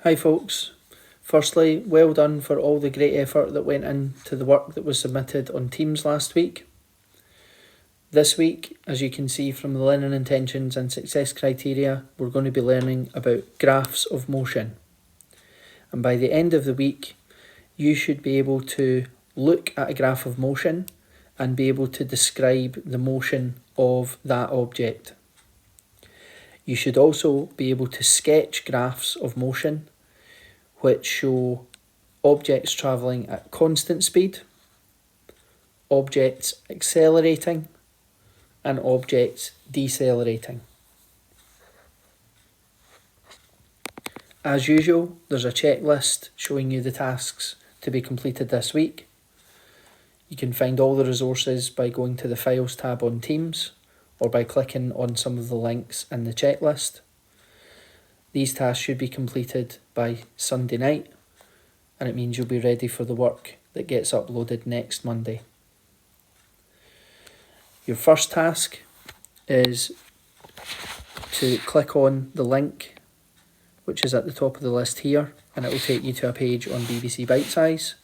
Hi folks. Firstly, well done for all the great effort that went into the work that was submitted on Teams last week. This week, as you can see from the learning intentions and success criteria, we're going to be learning about graphs of motion. And by the end of the week, you should be able to look at a graph of motion and be able to describe the motion of that object. You should also be able to sketch graphs of motion which show objects travelling at constant speed, objects accelerating, and objects decelerating. As usual, there's a checklist showing you the tasks to be completed this week. You can find all the resources by going to the Files tab on Teams or by clicking on some of the links in the checklist. These tasks should be completed by Sunday night, and it means you'll be ready for the work that gets uploaded next Monday. Your first task is to click on the link which is at the top of the list here, and it will take you to a page on BBC Bitesize.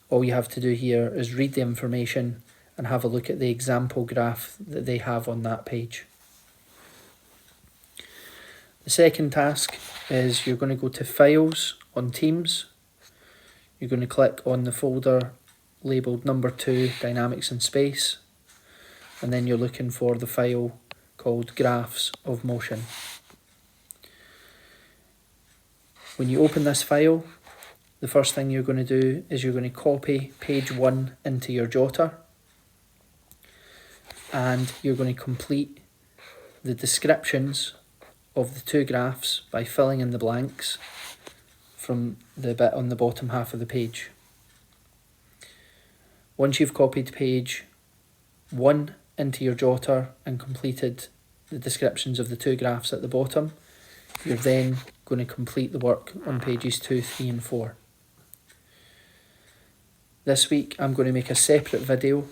All you have to do here is read the information and have a look at the example graph that they have on that page. The second task is you're going to go to Files on Teams. You're going to click on the folder labelled number 2 Dynamics and Space, and then you're looking for the file called Graphs of Motion. When you open this file, the first thing you're going to do is you're going to copy page 1 into your Jotter, and you're going to complete the descriptions of the two graphs by filling in the blanks from the bit on the bottom half of the page. Once you've copied page 1 into your Jotter and completed the descriptions of the two graphs at the bottom, you're then going to complete the work on pages 2, 3 and 4. This week I'm going to make a separate video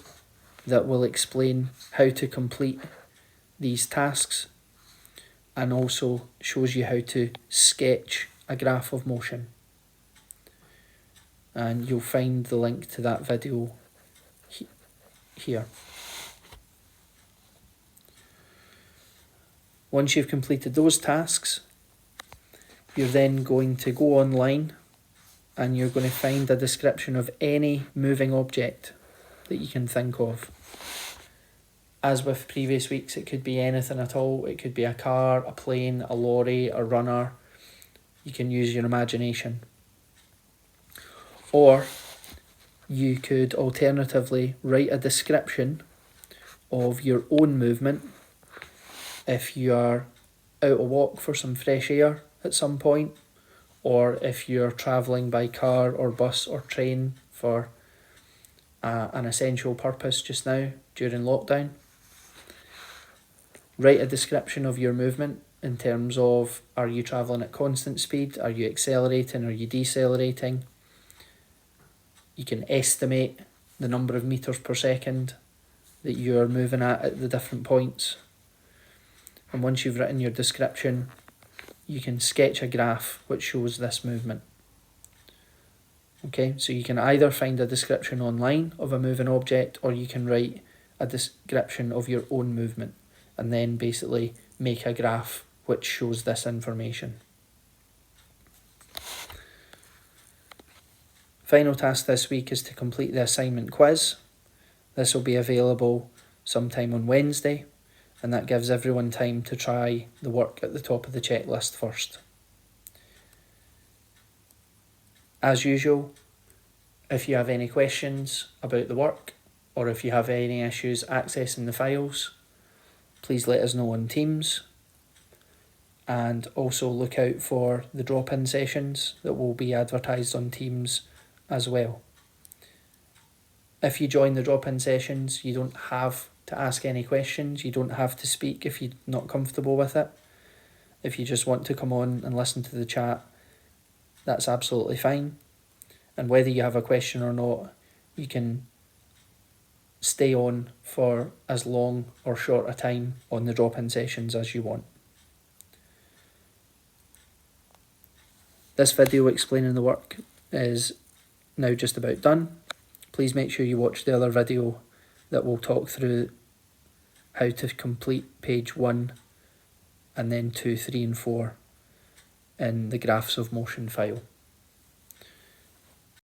that will explain how to complete these tasks and also shows you how to sketch a graph of motion. And you'll find the link to that video here. Once you've completed those tasks, you're then going to go online and you're going to find a description of any moving object that you can think of. As with previous weeks, it could be anything at all. It could be a car, a plane, a lorry, a runner. You can use your imagination. Or you could alternatively write a description of your own movement if you are out a walk for some fresh air at some point, or if you're travelling by car or bus or train for an essential purpose just now during lockdown. Write a description of your movement in terms of, are you travelling at constant speed? Are you accelerating? Are you decelerating? You can estimate the number of metres per second that you're moving at the different points. And once you've written your description, you can sketch a graph which shows this movement. Okay, so you can either find a description online of a moving object, or you can write a description of your own movement and then basically make a graph which shows this information. Final task this week is to complete the assignment quiz. This will be available sometime on Wednesday, and that gives everyone time to try the work at the top of the checklist first. As usual, if you have any questions about the work, or if you have any issues accessing the files, please let us know on Teams, and also look out for the drop-in sessions that will be advertised on Teams as well. If you join the drop-in sessions, you don't have to ask any questions. You don't have to speak if you're not comfortable with it. If you just want to come on and listen to the chat, that's absolutely fine. And whether you have a question or not, you can stay on for as long or short a time on the drop-in sessions as you want. This video explaining the work is now just about done. Please make sure you watch the other video that will talk through how to complete page 1 and then 2, 3 and 4 in the Graphs of Motion file.